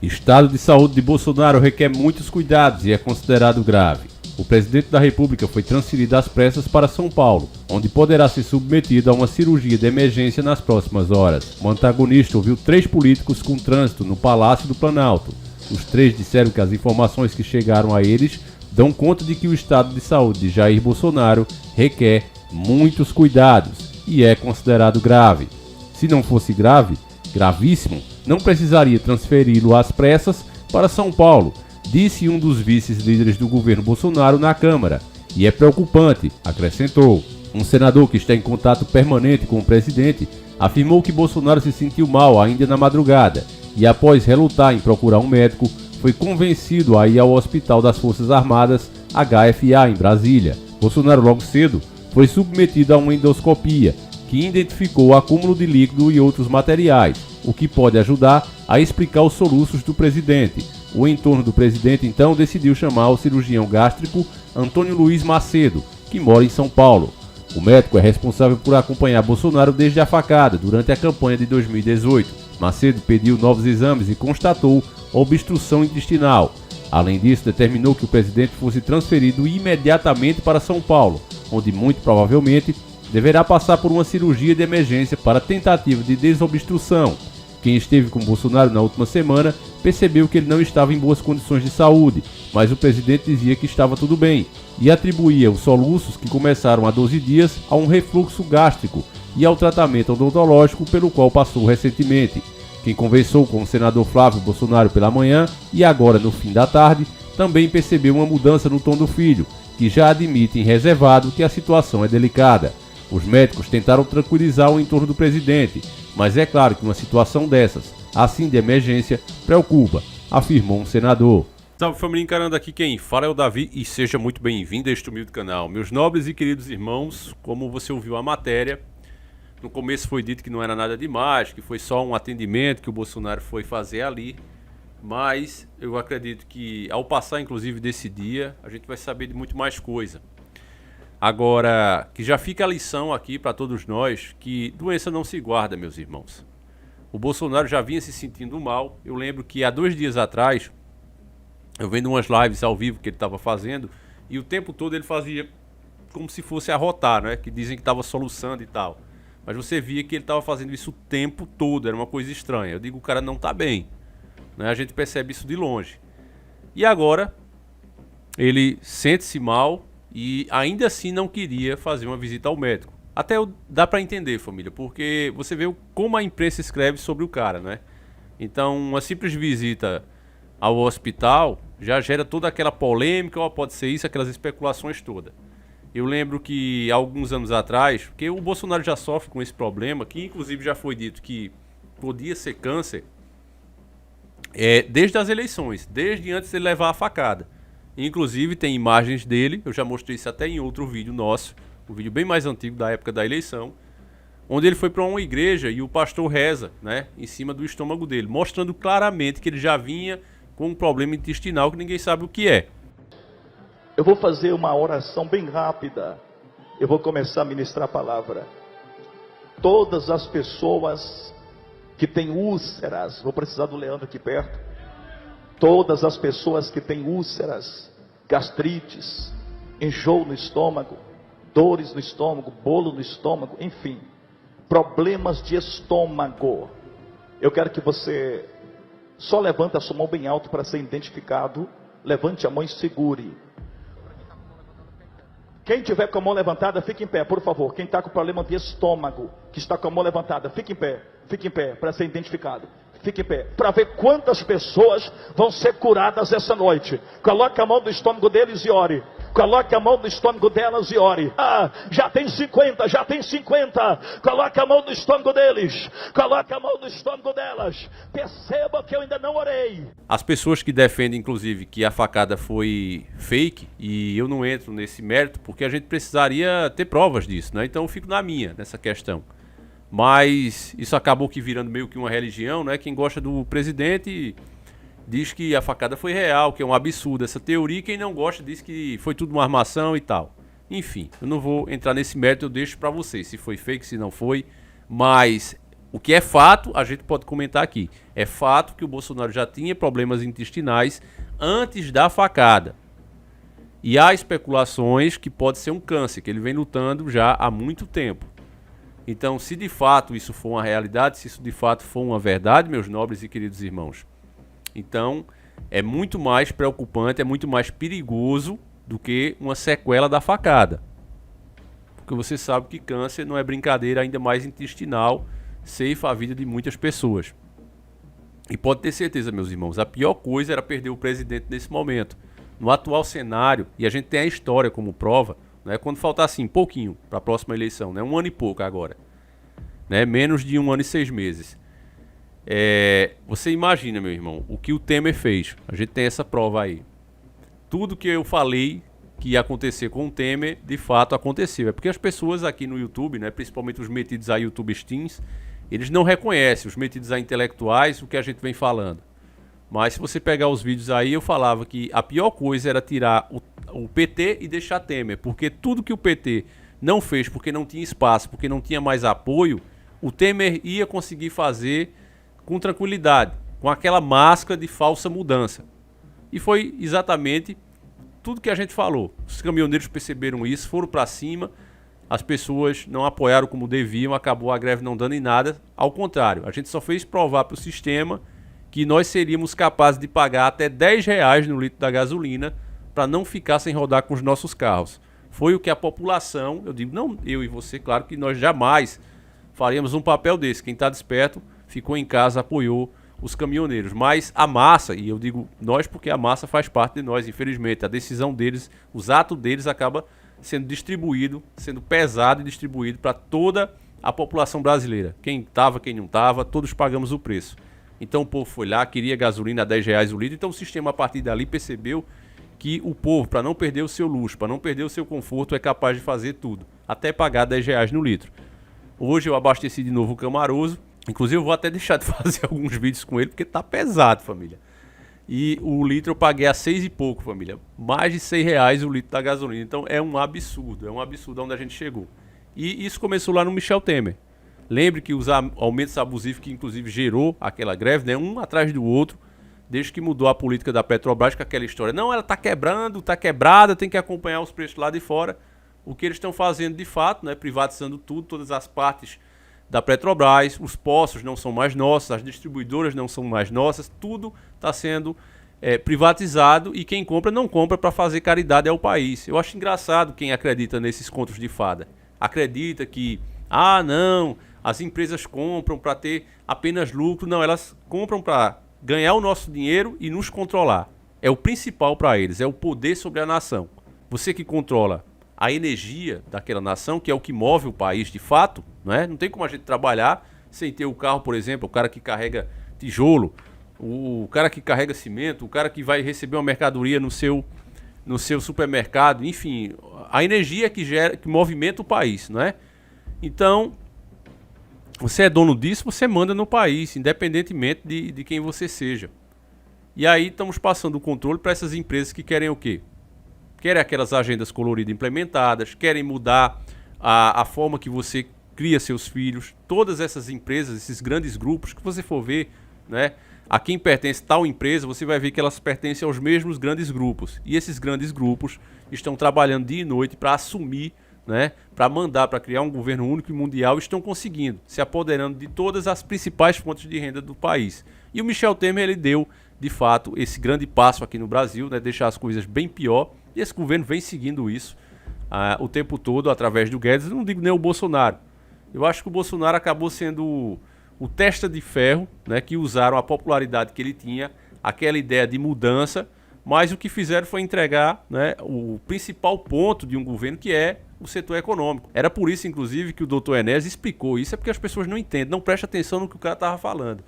Estado de saúde de Bolsonaro requer muitos cuidados e é considerado grave. O presidente da República foi transferido às pressas para São Paulo, onde poderá ser submetido a uma cirurgia de emergência nas próximas horas. O antagonista ouviu 3 políticos com trânsito no Palácio do Planalto. Os 3 disseram que as informações que chegaram a eles dão conta de que o estado de saúde de Jair Bolsonaro requer muitos cuidados e é considerado grave. Se não fosse grave, gravíssimo, não precisaria transferi-lo às pressas para São Paulo, disse um dos vice-líderes do governo Bolsonaro na Câmara. E é preocupante, acrescentou. Um senador que está em contato permanente com o presidente afirmou que Bolsonaro se sentiu mal ainda na madrugada e, após relutar em procurar um médico, foi convencido a ir ao Hospital das Forças Armadas, HFA, em Brasília. Bolsonaro logo cedo foi submetido a uma endoscopia, que identificou o acúmulo de líquido e outros materiais, o que pode ajudar a explicar os soluços do presidente. O entorno do presidente então decidiu chamar o cirurgião gástrico Antônio Luiz Macedo, que mora em São Paulo. O médico é responsável por acompanhar Bolsonaro desde a facada, durante a campanha de 2018. Macedo pediu novos exames e constatou obstrução intestinal. Além disso, determinou que o presidente fosse transferido imediatamente para São Paulo, onde muito provavelmente deverá passar por uma cirurgia de emergência para tentativa de desobstrução. Quem esteve com Bolsonaro na última semana percebeu que ele não estava em boas condições de saúde, mas o presidente dizia que estava tudo bem e atribuía os soluços que começaram há 12 dias a um refluxo gástrico e ao tratamento odontológico pelo qual passou recentemente. Quem conversou com o senador Flávio Bolsonaro pela manhã e agora no fim da tarde também percebeu uma mudança no tom do filho, que já admite em reservado que a situação é delicada. Os médicos tentaram tranquilizar o entorno do presidente, mas é claro que uma situação dessas, assim de emergência, preocupa, afirmou um senador. Salve família, encarando aqui quem fala é o Davi e seja muito bem-vindo a este humilde canal. Meus nobres e queridos irmãos, como você ouviu a matéria, no começo foi dito que não era nada demais, que foi só um atendimento que o Bolsonaro foi fazer ali, mas eu acredito que ao passar inclusive desse dia, a gente vai saber de muito mais coisa. Agora, que já fica a lição aqui para todos nós, que doença não se guarda, meus irmãos. O Bolsonaro já vinha se sentindo mal. Eu lembro que há 2 dias atrás, eu vendo umas lives ao vivo que ele estava fazendo, e o tempo todo ele fazia como se fosse arrotar, né? Que dizem que estava soluçando e tal. Mas você via que ele estava fazendo isso o tempo todo, era uma coisa estranha. Eu digo, o cara não está bem, né? A gente percebe isso de longe. E agora, ele sente-se mal, e ainda assim não queria fazer uma visita ao médico. Até dá pra entender, família, porque você vê como a imprensa escreve sobre o cara, né? Então, uma simples visita ao hospital já gera toda aquela polêmica, ó, pode ser isso, aquelas especulações todas. Eu lembro que há alguns anos atrás, porque o Bolsonaro já sofre com esse problema, que inclusive já foi dito que podia ser câncer, desde as eleições, desde antes de ele levar a facada. Inclusive tem imagens dele, eu já mostrei isso até em outro vídeo nosso, um vídeo bem mais antigo da época da eleição, onde ele foi para uma igreja e o pastor reza, né, em cima do estômago dele, mostrando claramente que ele já vinha com um problema intestinal que ninguém sabe o que é. Eu vou fazer uma oração bem rápida, eu vou começar a ministrar a palavra. Todas as pessoas que têm úlceras, vou precisar do Leandro aqui perto. Todas as pessoas que têm úlceras, gastrites, enjoo no estômago, dores no estômago, bolo no estômago, enfim, problemas de estômago. Eu quero que você só levante a sua mão bem alto para ser identificado. Levante a mão e segure. Quem tiver com a mão levantada, fique em pé, por favor. Quem está com problema de estômago, que está com a mão levantada, fique em pé, para ser identificado. Fique em pé, para ver quantas pessoas vão ser curadas essa noite. Coloque a mão no estômago deles e ore. Coloque a mão no estômago delas e ore. Já tem 50, já tem 50. Coloque a mão no estômago deles. Coloque a mão no estômago delas. Perceba que eu ainda não orei. As pessoas que defendem, inclusive, que a facada foi fake, e eu não entro nesse mérito, porque a gente precisaria ter provas disso, né? Então eu fico na minha, nessa questão. Mas isso acabou que virando meio que uma religião, né? Quem gosta do presidente diz que a facada foi real, que é um absurdo essa teoria. Quem não gosta diz que foi tudo uma armação e tal. Enfim, eu não vou entrar nesse mérito, eu deixo pra vocês se foi fake, se não foi. Mas O que é fato, a gente pode comentar aqui. É fato que o Bolsonaro já tinha problemas intestinais antes da facada. E há especulações que pode ser um câncer, que ele vem lutando já há muito tempo. Então, se de fato isso for uma realidade, se isso de fato for uma verdade, meus nobres e queridos irmãos, então é muito mais preocupante, é muito mais perigoso do que uma sequela da facada. Porque você sabe que câncer não é brincadeira, ainda mais intestinal, ceifa a vida de muitas pessoas. E pode ter certeza, meus irmãos, a pior coisa era perder o presidente nesse momento. No atual cenário, e a gente tem a história como prova, né, quando faltar assim, pouquinho para a próxima eleição, né, 1 ano e pouco agora, né, menos de 1 ano e 6 meses. Você imagina, meu irmão, o que o Temer fez. A gente tem essa prova aí. Tudo que eu falei que ia acontecer com o Temer, de fato aconteceu. É porque as pessoas aqui no YouTube, né, principalmente os metidos a YouTube Teens, eles não reconhecem, os metidos a intelectuais, o que a gente vem falando. Mas se você pegar os vídeos aí, eu falava que a pior coisa era tirar o PT e deixar Temer. Porque tudo que o PT não fez, porque não tinha espaço, porque não tinha mais apoio, o Temer ia conseguir fazer com tranquilidade, com aquela máscara de falsa mudança. E foi exatamente tudo que a gente falou. Os caminhoneiros perceberam isso, foram para cima, as pessoas não apoiaram como deviam, acabou a greve não dando em nada. Ao contrário, a gente só fez provar para o sistema que nós seríamos capazes de pagar até R$10 no litro da gasolina para não ficar sem rodar com os nossos carros. Foi o que a população, eu digo, não eu e você, claro que nós jamais faríamos um papel desse. Quem está desperto ficou em casa, apoiou os caminhoneiros. Mas a massa, e eu digo nós porque a massa faz parte de nós, infelizmente. A decisão deles, os atos deles acaba sendo distribuído, sendo pesado e distribuído para toda a população brasileira. Quem estava, quem não estava, todos pagamos o preço. Então o povo foi lá, queria gasolina a R$10 o litro. Então o sistema a partir dali percebeu que o povo, para não perder o seu luxo, para não perder o seu conforto, é capaz de fazer tudo, até pagar R$10 no litro. Hoje eu abasteci de novo o Camaroso. Inclusive eu vou até deixar de fazer alguns vídeos com ele, porque tá pesado, família. E o litro eu paguei a 6 e pouco, família. Mais de R$6 o litro da gasolina. Então é um absurdo onde a gente chegou. E isso começou lá no Michel Temer. Lembre que os aumentos abusivos que inclusive gerou aquela greve, né, um atrás do outro, desde que mudou a política da Petrobras, com aquela história. Não, ela tá quebrando, tá quebrada, tem que acompanhar os preços lá de fora. O que eles estão fazendo de fato, né, privatizando tudo, todas as partes da Petrobras, os postos não são mais nossos, as distribuidoras não são mais nossas, tudo está sendo privatizado e quem compra não compra para fazer caridade ao país. Eu acho engraçado quem acredita nesses contos de fada. Acredita que, não, as empresas compram para ter apenas lucro. Não, elas compram para ganhar o nosso dinheiro e nos controlar. É o principal para eles, é o poder sobre a nação. Você que controla a energia daquela nação, que é o que move o país de fato, né? Não tem como a gente trabalhar sem ter o carro, por exemplo, o cara que carrega tijolo, o cara que carrega cimento, o cara que vai receber uma mercadoria no seu supermercado, enfim, a energia que movimenta o país, não é? Então, você é dono disso, você manda no país, independentemente de quem você seja. E aí estamos passando o controle para essas empresas que querem o quê? Querem aquelas agendas coloridas implementadas, querem mudar a forma que você cria seus filhos. Todas essas empresas, esses grandes grupos, que você for ver, né, a quem pertence tal empresa, você vai ver que elas pertencem aos mesmos grandes grupos. E esses grandes grupos estão trabalhando dia e noite para assumir, né, para mandar, para criar um governo único e mundial, estão conseguindo, se apoderando de todas as principais fontes de renda do país. E o Michel Temer, ele deu, de fato, esse grande passo aqui no Brasil, né, deixar as coisas bem pior. E esse governo vem seguindo isso o tempo todo, através do Guedes. Eu não digo nem o Bolsonaro. Eu acho que o Bolsonaro acabou sendo o testa de ferro, né, que usaram a popularidade que ele tinha, aquela ideia de mudança, mas o que fizeram foi entregar, né, o principal ponto de um governo, que é o setor econômico. Era por isso, inclusive, que o doutor Enéas explicou isso, é porque as pessoas não entendem, não prestam atenção no que o cara estava falando.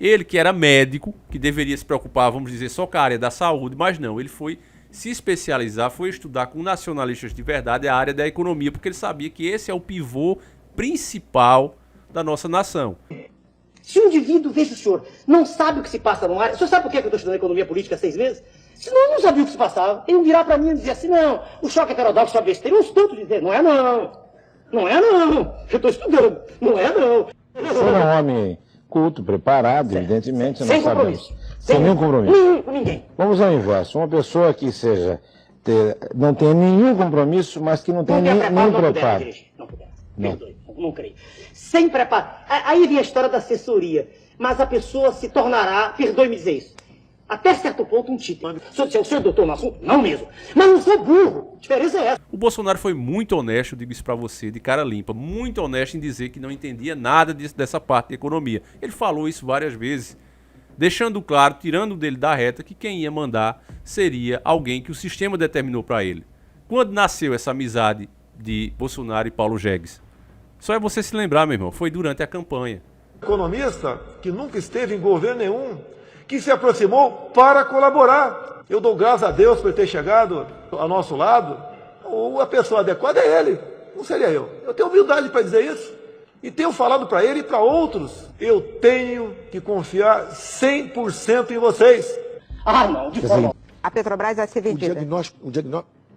Ele, que era médico, que deveria se preocupar, vamos dizer, só com a área da saúde, mas não, ele foi se especializar, foi estudar com nacionalistas de verdade a área da economia, porque ele sabia que esse é o pivô principal da nossa nação. Se um indivíduo, veja o senhor, não sabe o que se passa no ar, o senhor sabe por que eu estou estudando economia política há 6 meses? Senão eu não sabia o que se passava. Ele virar para mim e dizer assim, não, o choque heterodoxo é besteira, uns tantos dizer, não é não, não é não, eu estou estudando, não é não. Você é um homem culto, preparado, evidentemente, Sem nós sabemos. compromisso. Sem nenhum compromisso. Nenhum, com ninguém. Vamos ao inverso. Uma pessoa que não tenha nenhum compromisso, mas que não tenha nenhum preparo. Não puder. Não. Perdoe, não creio. Sem preparo. Aí vem a história da assessoria. Mas a pessoa se tornará, perdoe-me dizer isso, até certo ponto um título. Se eu disser, o senhor é doutor no assunto? Não mesmo. Mas não sou burro. A diferença é essa. O Bolsonaro foi muito honesto, eu digo isso pra você, de cara limpa, muito honesto em dizer que não entendia nada dessa parte da economia. Ele falou isso várias vezes, deixando claro, tirando dele da reta, que quem ia mandar seria alguém que o sistema determinou pra ele. Quando nasceu essa amizade de Bolsonaro e Paulo Jegues? Só é você se lembrar, meu irmão, foi durante a campanha. Economista que nunca esteve em governo nenhum, que se aproximou para colaborar. Eu dou graças a Deus por ter chegado ao nosso lado. A pessoa adequada é ele, não seria eu. Eu tenho humildade para dizer isso. E tenho falado para ele e para outros. Eu tenho que confiar 100% em vocês. Ah, não, de forma. A Petrobras vai ser O vendida. diagnóstico,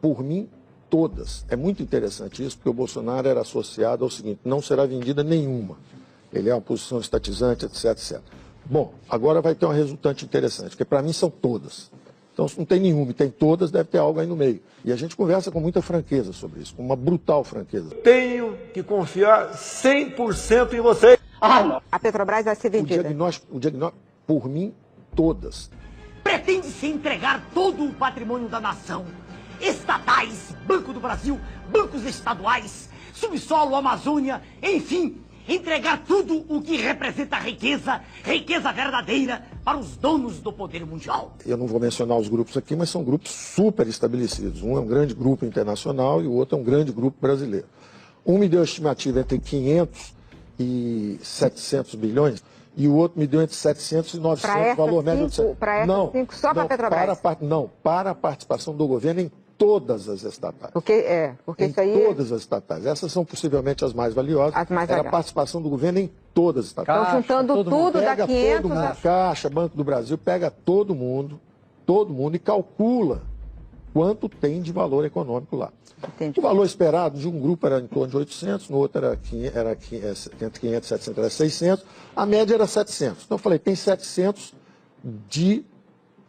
por mim, todas. É muito interessante isso, porque o Bolsonaro era associado ao seguinte: não será vendida nenhuma. Ele é uma posição estatizante, etc, etc. Bom, agora vai ter uma resultante interessante, porque para mim são todas. Então, se não tem nenhuma e tem todas, deve ter algo aí no meio. E a gente conversa com muita franqueza sobre isso, com uma brutal franqueza. Tenho que confiar 100% em vocês. Ah, não. A Petrobras vai ser O vendida. diagnóstico, por mim, todas. Pretende-se entregar todo o patrimônio da nação. Estatais, Banco do Brasil, bancos estaduais, subsolo, Amazônia, enfim, entregar tudo o que representa riqueza, riqueza verdadeira, para os donos do poder mundial. Eu não vou mencionar os grupos aqui, mas são grupos super estabelecidos. Um é um grande grupo internacional e o outro é um grande grupo brasileiro. Um me deu a estimativa entre 500 e 700 bilhões e o outro me deu entre 700 e 900, valor médio de... Para essas cinco, só para a Petrobras? Para a participação do governo em todas as estatais. Porque isso aí... Todas as estatais. Essas são possivelmente as mais valiosas. As mais Era a valiosas. participação do governo em todas as estatais. Estão juntando tudo da Pega 500 todo mundo, a... Caixa, Banco do Brasil, pega todo mundo e calcula quanto tem de valor econômico lá. Entendi. O valor esperado de um grupo era em torno de 800, no outro era 500, 700, era 600, a média era 700. Então eu falei, tem 700 de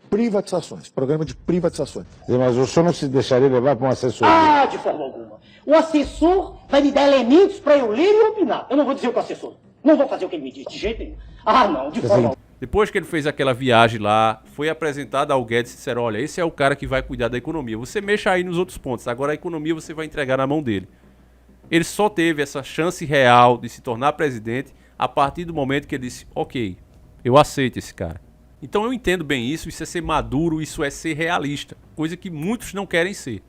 privatizações, programa de privatizações. Mas o senhor não se deixaria levar para uma assessoria? Ah, de forma alguma. O assessor vai me dar elementos para eu ler e opinar. Eu não vou dizer o que o assessor. Não vou fazer o que ele me diz, de jeito nenhum. Ah, não, de forma alguma. Depois que ele fez aquela viagem lá, foi apresentado ao Guedes e disseram, olha, esse é o cara que vai cuidar da economia. Você mexa aí nos outros pontos, agora a economia você vai entregar na mão dele. Ele só teve essa chance real de se tornar presidente a partir do momento que ele disse, ok, eu aceito esse cara. Então eu entendo bem isso é ser maduro, isso é ser realista, coisa que muitos não querem ser.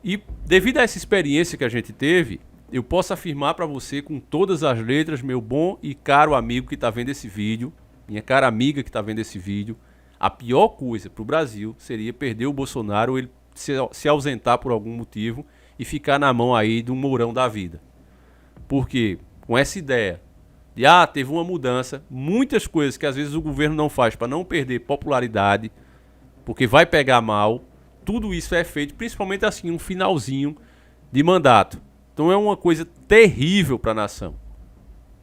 E devido a essa experiência que a gente teve, eu posso afirmar para você com todas as letras, meu bom e caro amigo que está vendo esse vídeo, minha cara amiga que está vendo esse vídeo, a pior coisa para o Brasil seria perder o Bolsonaro, ele se ausentar por algum motivo e ficar na mão aí de um Mourão da vida. Porque com essa ideia de, teve uma mudança, muitas coisas que às vezes o governo não faz para não perder popularidade, porque vai pegar mal, tudo isso é feito, principalmente assim, um finalzinho de mandato. Então é uma coisa terrível para a nação.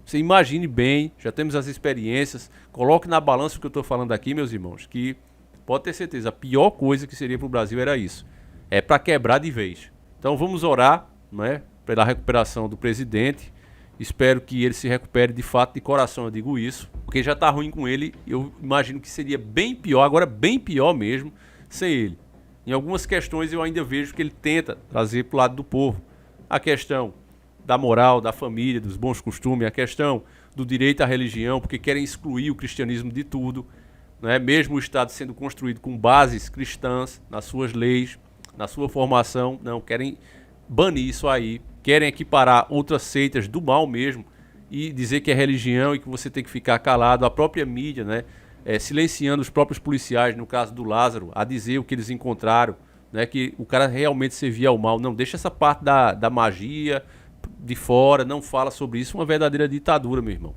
Você imagine bem, já temos as experiências, coloque na balança o que eu estou falando aqui, meus irmãos, que pode ter certeza, a pior coisa que seria para o Brasil era isso. É para quebrar de vez. Então vamos orar, né, pela recuperação do presidente. Espero que ele se recupere de fato, de coração eu digo isso, porque já está ruim com ele. Eu imagino que seria bem pior, agora bem pior mesmo, sem ele. Em algumas questões eu ainda vejo que ele tenta trazer para o lado do povo. A questão da moral, da família, dos bons costumes, a questão do direito à religião, porque querem excluir o cristianismo de tudo, né? Mesmo o Estado sendo construído com bases cristãs nas suas leis, na sua formação, não, querem banir isso aí, querem equiparar outras seitas do mal mesmo e dizer que é religião e que você tem que ficar calado. A própria mídia, né, silenciando os próprios policiais, no caso do Lázaro, a dizer o que eles encontraram, né, que o cara realmente servia ao mal. Não, deixa essa parte da magia de fora, não fala sobre isso, uma verdadeira ditadura, meu irmão.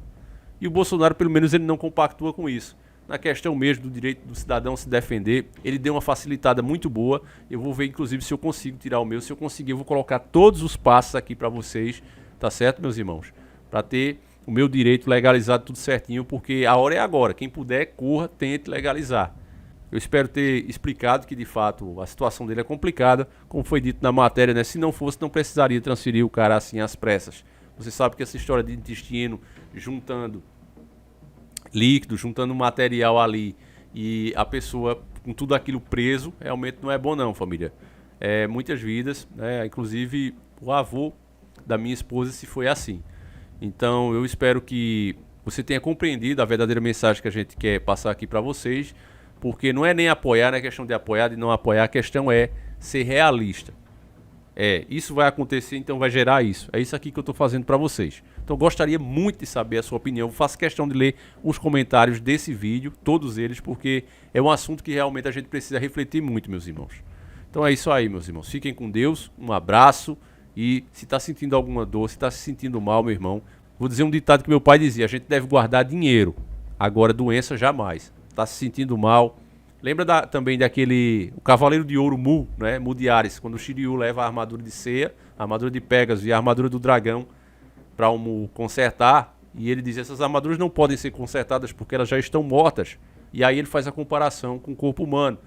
E o Bolsonaro, pelo menos, ele não compactua com isso. Na questão mesmo do direito do cidadão se defender, ele deu uma facilitada muito boa. Eu vou ver, inclusive, se eu consigo tirar o meu. Se eu conseguir, eu vou colocar todos os passos aqui para vocês, tá certo, meus irmãos? Para ter o meu direito legalizado tudo certinho, porque a hora é agora. Quem puder, corra, tente legalizar. Eu espero ter explicado que, de fato, a situação dele é complicada, como foi dito na matéria, né? Se não fosse, não precisaria transferir o cara assim às pressas. Você sabe que essa história de intestino, juntando líquido, juntando material ali, e a pessoa com tudo aquilo preso, realmente não é bom não, família. Muitas vidas, né? Inclusive o avô da minha esposa se foi assim. Então eu espero que você tenha compreendido a verdadeira mensagem que a gente quer passar aqui para vocês, porque não é nem apoiar, não é questão de apoiar, de não apoiar, a questão é ser realista. Isso vai acontecer, então vai gerar isso. É isso aqui que eu estou fazendo para vocês. Então eu gostaria muito de saber a sua opinião. Eu faço questão de ler os comentários desse vídeo, todos eles, porque é um assunto que realmente a gente precisa refletir muito, meus irmãos. Então é isso aí, meus irmãos. Fiquem com Deus, um abraço. E se está sentindo alguma dor, se está se sentindo mal, meu irmão, vou dizer um ditado que meu pai dizia: a gente deve guardar dinheiro, agora doença jamais. Está se sentindo mal. Lembra também daquele, o Cavaleiro de Ouro Mu, né? Mu de Ares, quando o Shiryu leva a armadura de Seiya, a armadura de Pegasus e a armadura do dragão para o Mu consertar, e ele diz: essas armaduras não podem ser consertadas porque elas já estão mortas. E aí ele faz a comparação com o corpo humano,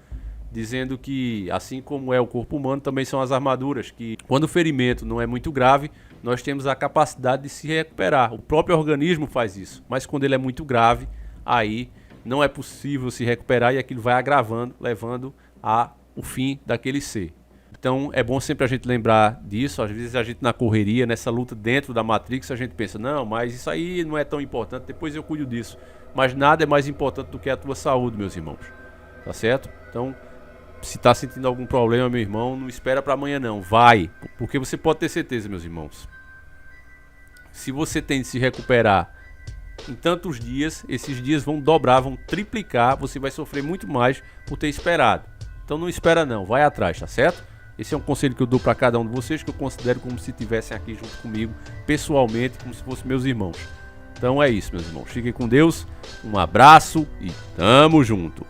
dizendo que, assim como é o corpo humano, também são as armaduras, que quando o ferimento não é muito grave, nós temos a capacidade de se recuperar. O próprio organismo faz isso, mas quando ele é muito grave, aí não é possível se recuperar e aquilo vai agravando, levando ao fim daquele ser. Então é bom sempre a gente lembrar disso. Às vezes a gente na correria, nessa luta dentro da Matrix, a gente pensa: não, mas isso aí não é tão importante, depois eu cuido disso. Mas nada é mais importante do que a tua saúde, meus irmãos. Tá certo? Então, se tá sentindo algum problema, meu irmão, não espera para amanhã não, vai. Porque você pode ter certeza, meus irmãos, se você tem de se recuperar em tantos dias, esses dias vão dobrar, vão triplicar, você vai sofrer muito mais por ter esperado. Então não espera não, vai atrás, tá certo? Esse é um conselho que eu dou para cada um de vocês, que eu considero como se estivessem aqui junto comigo, pessoalmente, como se fossem meus irmãos. Então é isso, meus irmãos. Fiquem com Deus, um abraço e tamo junto.